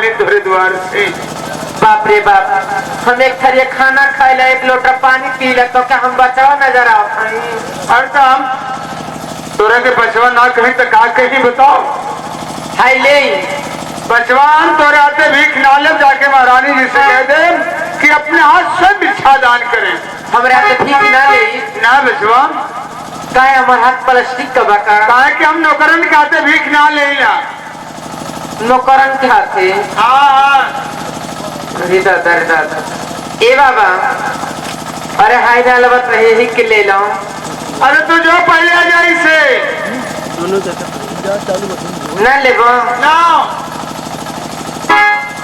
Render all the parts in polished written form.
गली तोरे द्वार से। बाप रे बाप, हम एक थरिया खाना खाए ला, एक लोटा पानी पी ला, तो क्या हम बचावा नजर आओ? और तो हम तोरा के बचवा ना कहीं तो का कहीं बताओ। हाय ले बचवान तोरे आते भीख ना ले, जाके महारानी जी से कह दे कि अपने हाथ से भिक्षा दान करे। हमरा तो ठीक ना ले ना बचवा, काहे हमार हाथ प्लास्टिक का बका? कहा कि हम नौकरन के आते भीख ना ले ला। नौकरन के हाथे? हाँ अरे दादा रे दादा, ए बाबा, अरे हाय ना लबत रहे ही के ले लो। अरे तू जो पहले आ जाई से ना लेबो ना।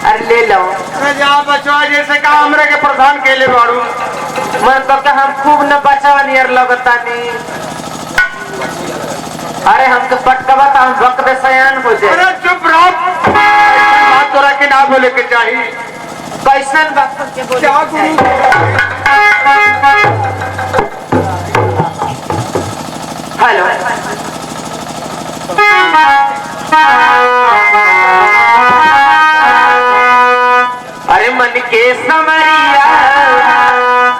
अरे ले लो। अरे जा बचवा, जैसे कहा हमरे के प्रधान के ले बाड़ू। मन तो क्या हम खूब न बचावा नियर लगतानी। अरे हमके पटकवा तो हम वक्त पे सयान हो जाए। अरे चुप रहो, बात तोरा के ना बोले के चाहिए। कैसन वक्त के बोले क्या के चाहिए? हेलो, अरे मन के समरिया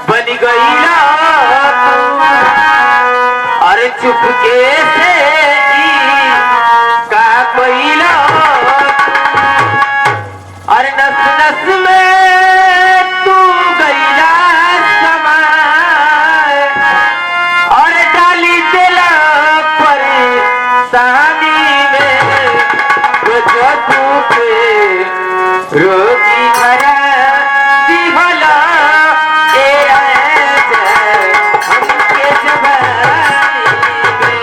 बन गईला तू, अरे चुपके से का कईला, अरे नस नस में तू गईला समाए, अरे डाली दिला परेशानी में, जो तू पे रोजी भरा दिहला ए राजा हमके जवानी में।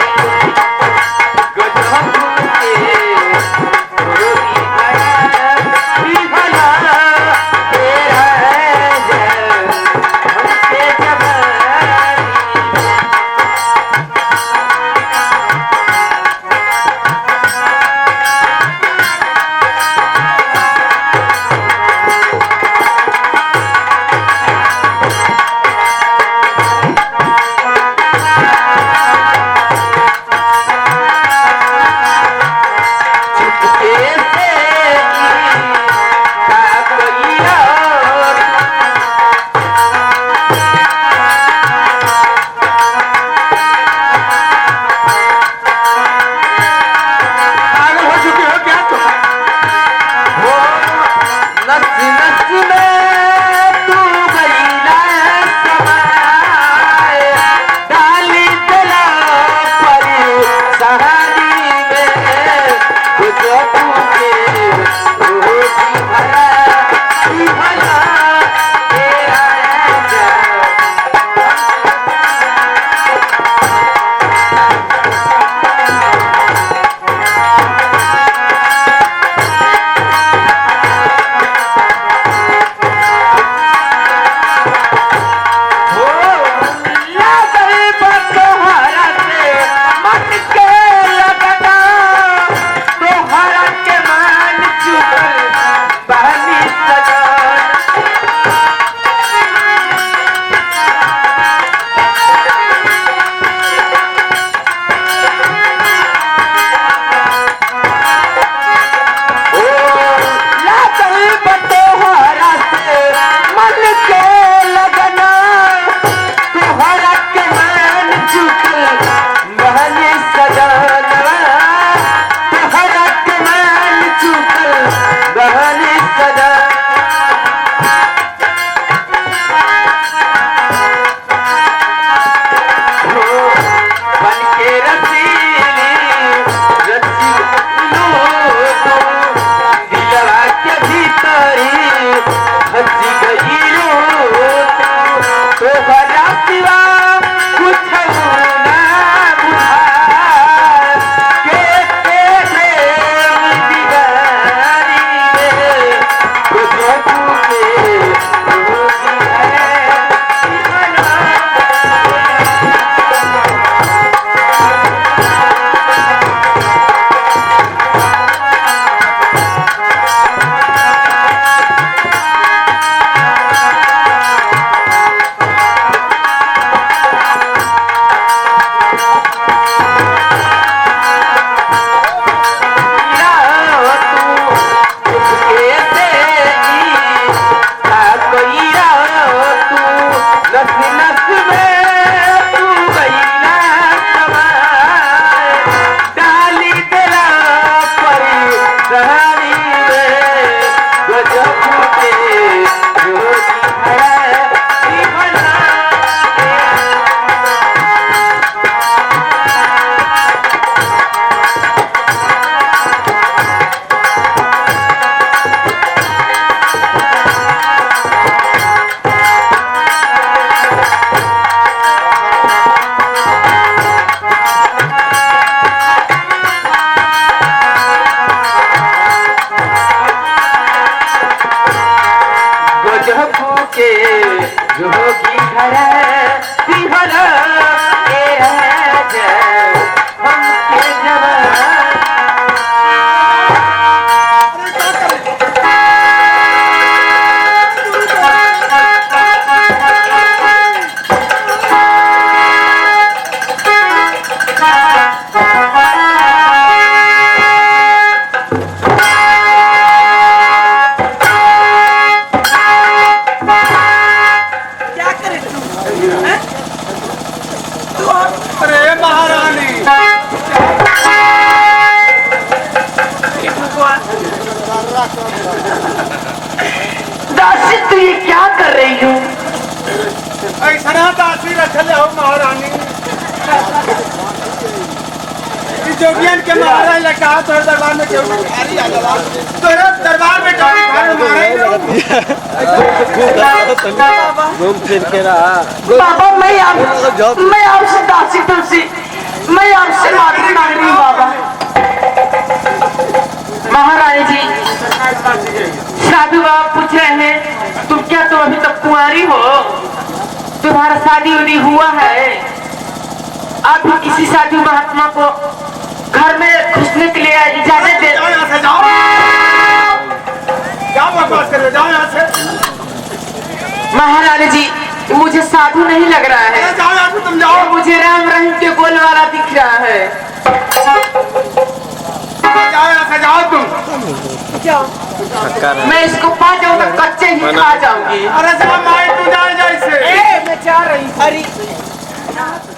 के जोगी खरा बिहरा ए राजा हमके जवान अरे महारानी दासी तू ये क्या कर रही हो? ऐसा दासी रखल हो महारानी जोगियन के महाराज ने कहा तोरे दरबार में क्यों भिखारी आ जाला तोरे दरबार में क्यों भिखारी घूम फिर के रहा बाबा मैं आपसे दासी तुलसी मैं आपसे माफी मांग रही हूँ बाबा। महारानी जी साधु बाबा पूछ रहे हैं तुम क्या तुम अभी तक कुंवारी हो? तुम्हारा शादी उदी हुआ है? आप भी किसी साधु महात्मा को घर में घुसने के लिए इजाजत दे? जाओ यहाँ से जाओ क्या बकवास कर रहे हो जाओ यहाँ से महारानी जी मुझे साधु नहीं लग रहा है, जाओ यहाँ से तुम जाओ मुझे राम रहीम के बोल वाला दिख रहा है। जाओ यहाँ से जाओ तुम मैं इसको पा जाऊँ तो कच्चे ही खा जाऊंगी। अरे जाओ माई तू जाए जैसे मैं जा रही हूँ।